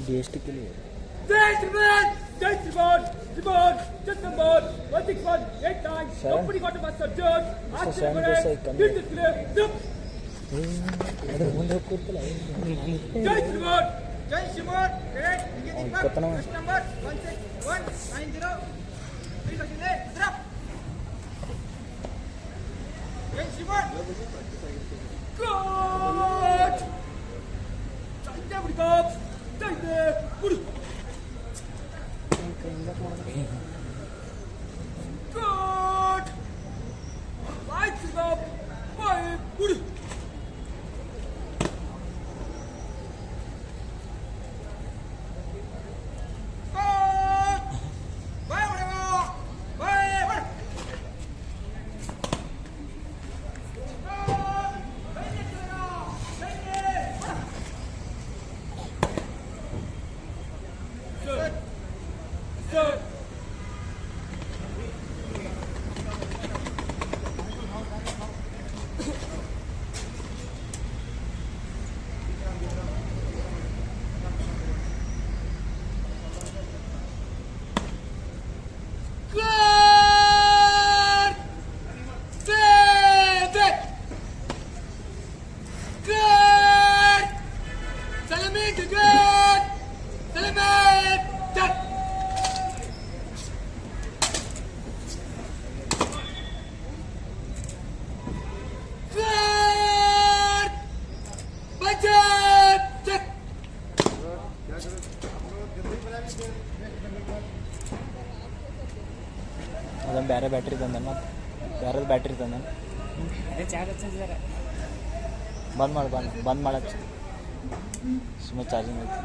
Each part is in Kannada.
DST के लिए ಅದನ್ನು ಬೇರೆ ಬ್ಯಾಟ್ರಿ ತಂದ ಮತ್ತು ಬೇರೆ ಬ್ಯಾಟ್ರಿ ತಂದ ಬಂದ್ ಮಾಡಕ್ಕೆ ಸುಮ್ಮನೆ ಚಾರ್ಜಿಂಗ್ ಐತಿ.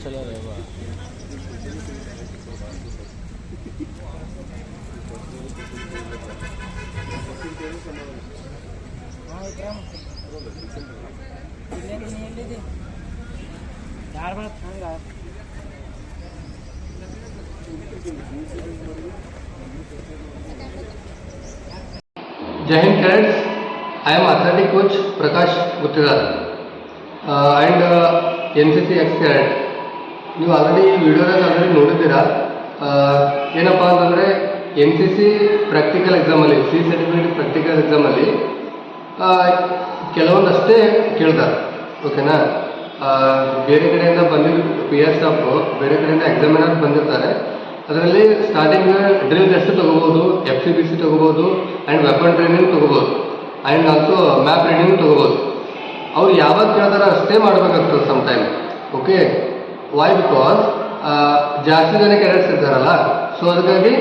ಚಲೋ Jai Hind cadets, I am athletic coach Prakash Guttigar and NCC ex-cadet. ನೀವು ಆಲ್ರೆಡಿ ಈ ವಿಡಿಯೋದಾಗ ಆಲ್ರೆಡಿ ನೋಡಿದ್ದೀರಾ. ಏನಪ್ಪ ಅಂತಂದರೆ NCC ಪ್ರಾಕ್ಟಿಕಲ್ ಎಕ್ಸಾಮಲ್ಲಿ ಸಿ ಸರ್ಟಿಫಿಕೇಟ್ ಪ್ರಾಕ್ಟಿಕಲ್ ಎಕ್ಸಾಮಲ್ಲಿ ಕೆಲವೊಂದಷ್ಟೇ ಕೇಳ್ತಾರೆ. ಓಕೆನಾ, ಬೇರೆ ಕಡೆಯಿಂದ ಬಂದಿದ್ದು PR ಸ್ಟಾಫು ಬೇರೆ ಕಡೆಯಿಂದ ಎಕ್ಸಾಮಿನರ್ ಬಂದಿರ್ತಾರೆ. ಅದರಲ್ಲಿ ಸ್ಟಾರ್ಟಿಂಗ್ ಡ್ರಿಲ್ ಟೆಸ್ಟ್ ತೊಗೋಬೋದು, FCPC ತೊಗೋಬೋದು ಆ್ಯಂಡ್ ವೆಪನ್ ಟ್ರೈನಿಂಗ್ ತೊಗೋಬೋದು ಆ್ಯಂಡ್ ಆಲ್ಸೋ ಮ್ಯಾಪ್ ರೀಡಿಂಗ್ ತೊಗೋಬೋದು. ಅವ್ರು ಯಾವಾಗ ಕೇಳ್ತಾರೆ ಅಷ್ಟೇ ಮಾಡಬೇಕಾಗ್ತದೆ some time. Okay, why because ಜಾಸ್ತಿ ಜನ ಕ್ಯಾಡೆಟ್ಸ್ ಇರ್ತಾರಲ್ಲ, ಸೊ ಅದಕ್ಕಾಗಿ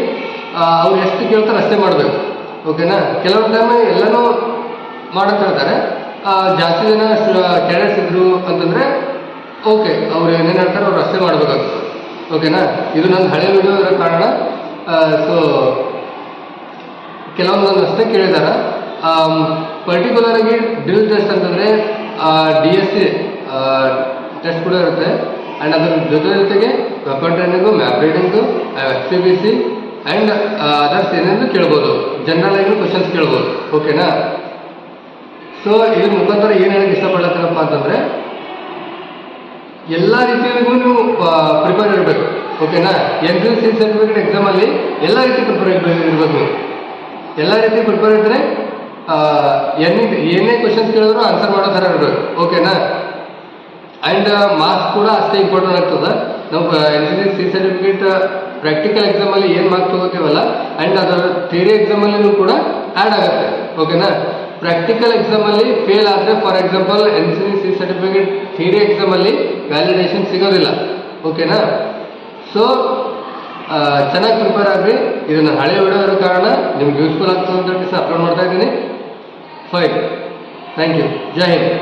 ಅವ್ರು ಎಷ್ಟು ಕೇಳ್ತಾರೆ ಅಷ್ಟೇ ಮಾಡಬೇಕು. ಓಕೆನಾ, ಕೆಲವೊಂದು ಟೈಮ್ ಎಲ್ಲನೂ ಮಾಡಕ್ಕೆ ಹೇಳ್ತಾರೆ. ಜಾಸ್ತಿ ಜನ ಕ್ಯಾಡೆಟ್ಸ್ ಇದ್ರು ಅಂತಂದರೆ ಓಕೆ, ಅವ್ರು ಏನೇನು ಹೇಳ್ತಾರೆ ಅವ್ರು ಅಷ್ಟೇ ಮಾಡಬೇಕಾಗ್ತದೆ. ಓಕೆನಾ, ಇದು ನನ್ನ ಹಳೆ ವಿಡಿಯೋ ಇರೋ ಕಾರಣ ಸೊ ಕೆಲವೊಂದನ್ನು ಅಷ್ಟೇ ಕೇಳಿದ್ದಾರೆ. ಪರ್ಟಿಕ್ಯುಲರ್ ಆಗಿ ಡ್ರಿಲ್ ಟೆಸ್ಟ್ ಅಂತಂದರೆ DSC ಟೆಸ್ಟ್ ಕೂಡ ಇರುತ್ತೆ ಆ್ಯಂಡ್ ಅದ್ರ ಜೊತೆಗೆ weapon training, map reading, FCPC and others ಏನೇನು ಕೇಳ್ಬೋದು, ಜನರಲ್ ಆಗಿ ಕ್ವಶನ್ಸ್ ಕೇಳ್ಬೋದು. ಓಕೆನಾ, ಸೊ ಇದ್ರ ಮುಖಾಂತರ ಏನು ಹೇಳಕ್ಕೆ ಇಷ್ಟಪಡ್ತೀನಪ್ಪ ಅಂತಂದರೆ ಎಲ್ಲ ರೀತಿಯಾಗೂ ನೀವು ಪ್ರಿಪೇರ್ ಇರಬೇಕು. ಓಕೆನಾ, NCC ಸರ್ಟಿಫಿಕೇಟ್ ಎಕ್ಸಾಮಲ್ಲಿ ಎಲ್ಲ ರೀತಿ ಪ್ರಿಪೇರ್ ಇರಬೇಕು. ನೀವು ಎಲ್ಲ ರೀತಿ ಪ್ರಿಪೇರ್ ಇದ್ದರೆ ಏನೇ ಕ್ವಶನ್ಸ್ ಕೇಳಿದ್ರು ಆನ್ಸರ್ ಮಾಡೋ ಥರ ಇರಬೇಕು. ಓಕೆನಾ, ಆ್ಯಂಡ್ ಮಾರ್ಕ್ಸ್ ಕೂಡ ಅಷ್ಟೇ ಇಂಪಾರ್ಟೆಂಟ್ ಆಗ್ತದೆ. ನಾವು NCC ಸರ್ಟಿಫಿಕೇಟ್ ಪ್ರಾಕ್ಟಿಕಲ್ ಎಕ್ಸಾಮಲ್ಲಿ ಏನು ಮಾರ್ಕ್ಸ್ ತೊಗೋತೀವಲ್ಲ ಆ್ಯಂಡ್ ಅದರ ಥಿಯರಿ ಎಕ್ಸಾಮಲ್ಲಿನೂ ಕೂಡ ಆ್ಯಡ್ ಆಗುತ್ತೆ. ಓಕೆನಾ, ಪ್ರಾಕ್ಟಿಕಲ್ ಎಕ್ಸಾಮಲ್ಲಿ ಫೇಲ್ ಆದರೆ for example NCC certificate theory ಎಕ್ಸಾಮಲ್ಲಿ ವ್ಯಾಲಿಡೇಷನ್ ಸಿಗೋದಿಲ್ಲ. ಓಕೆನಾ? ಸೊ ಚೆನ್ನಾಗಿ ಪ್ರಿಪೇರ್ ಆಗ್ರಿ. ಇದನ್ನು ಹಳೆ ವಿಡಿಯೋ ಇರೋ ಕಾರಣ ನಿಮ್ಗೆ ಯೂಸ್ಫುಲ್ ಆಗ್ತದೆ ಅಂತ ಅಪ್ಲೋಡ್ ಮಾಡ್ತಾ ಇದ್ದೀನಿ. Fine, thank you, Jai Hind.